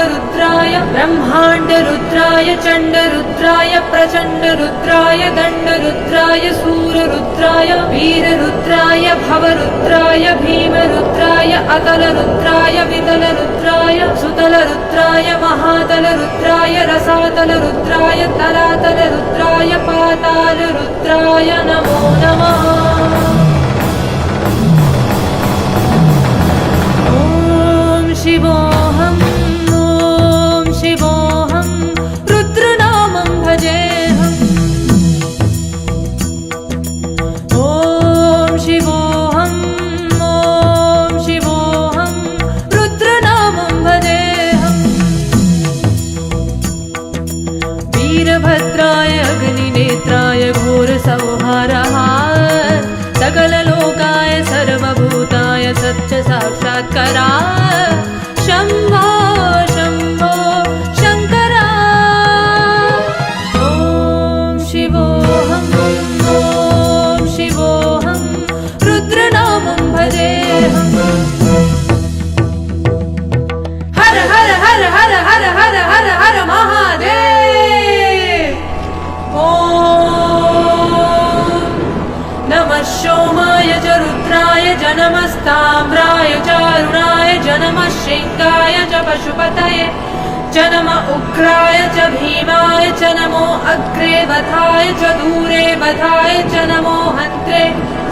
रुद्राय ब्रह्मांड रुद्राय चंड रुद्राय प्रचंड रुद्राय दंड रुद्राय सूर रुद्राय वीर रुद्राय भव रुद्राय भीम रुद्राय अतल रुद्राय वितल रुद्राय सुतल रुद्राय महातल रुद्राय रसातल रुद्राय तलातल रुद्राय पाताल रुद्राय नमो नमः। ओम शिवोऽहम् ओम शिवोऽहम् रुद्रनामं भजेऽहम्। ओम शिवोऽहम् ओम शिवोऽहम् रुद्रनामं भजेऽहम्। वीरभद्राय अग्निनेत्राय घोरसंहारः सकललोकाय सर्वभूताय सत्य साक्षात्कारा शम्भो शम्भो शङ्करा। ॐ शिवोऽहम् ॐ शिवोऽहम् रुद्रनामं भजेऽहम्। हर हर हर हर हर हर हर हर महादेव। नमः सोमाय च रुद्राय च नमस्ताम्राय च अरुणाय च नमः शृङ्गाय च पशुपतये च नमः उग्राय च भीमाय च नमो अग्रे वधाय च दूरे वधाय च नमो हन्त्रे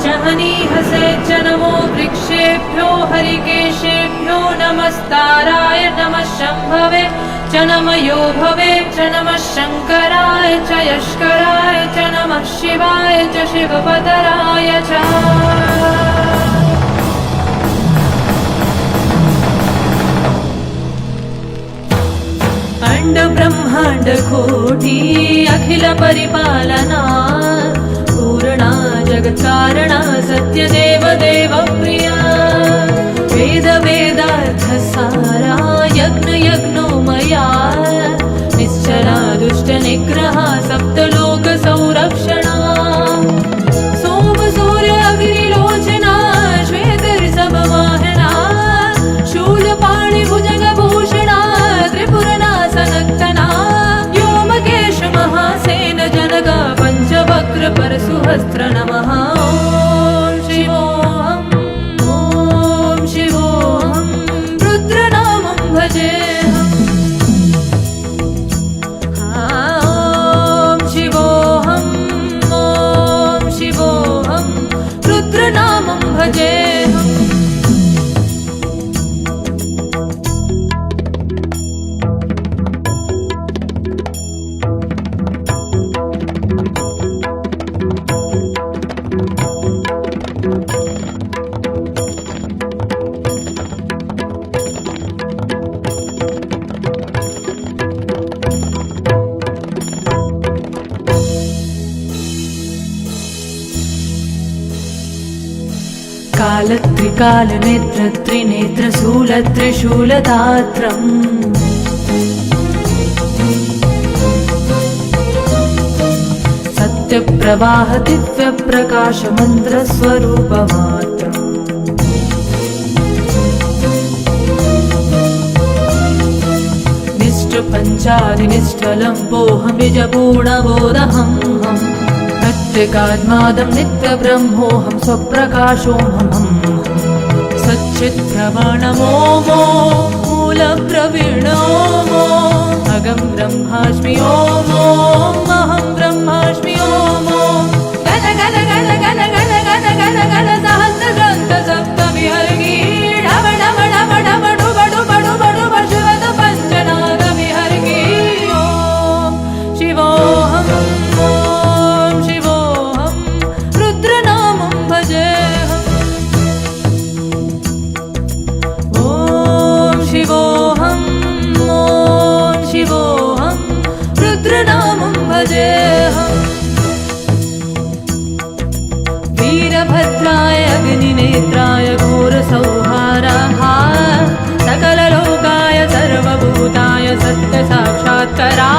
च हनीहसे च नमो वृक्षेभ्यो हरिकेशेभ्यो नमस्ताराय नमः शम्भवे च नमः योभवे च नमः शङ्कराय च यष्कराय च नमः शिवाय च शिवपतराय च। अंड ब्रह्मांड कोटी अखिल परिपालना पूर्णा जगत्कारणा सत्यदेव देव प्रिया वेद वेदार्थ सारा यज्ञ यज्ञोमया निश्चला दुष्ट निग्रहा सप्तलोक संरक्षणा सोम सूर्य अग्निलोचना श्वेत ऋषभ वाहना शूलपाणि भुजगभूषणा त्रिपुरनाशनक्तना व्योमकेश महासेन जनगा पंचवक्र परशुहस्त्र नमः। ॐ शिवोऽहम् ॐ शिवोऽहम् रुद्रनामं भजेऽहम्। ॐ शिवोऽहम् ॐ शिवोऽहम् रुद्रनामं भजेऽहम्। कालत्रिकाल नेत्र त्रिनेत्र शूल त्रिशूलदात्रम् सत्यप्रवाह दिव्य प्रकाश मंत्र स्वरूपमात्रम् निष्ठ पंचादि निष्ठलम्बोऽहं बीजपूर्णबोधहम् नित्यकात्मादं नित्यब्रह्मोऽहं स्वप्रकाशोऽहम् सच्चित्प्रमाणमोमो मूलप्रवीणोमो अगं ब्रह्मास्मि ओमो अहं ब्रह्मास्मि ओमो गण गण गण गण गण गण गण गण सहस्रग्रन्थ सप्तविहर्गी डव डव डव डव डुब डुब डुब डुब शिवद पञ्चनाद विहर्गी। ॐ शिवोऽहम् ॐ शिवोऽहम् रुद्रनामं भजेऽहम्। ॐ शिवोऽहम् ॐ शिवोऽहम् रुद्रनामं भजेऽहम्। वीरभद्राय अग्निनेत्राय घोरसंहारः सकललोकाय सर्वभूताय सत्यसाक्षात्कारा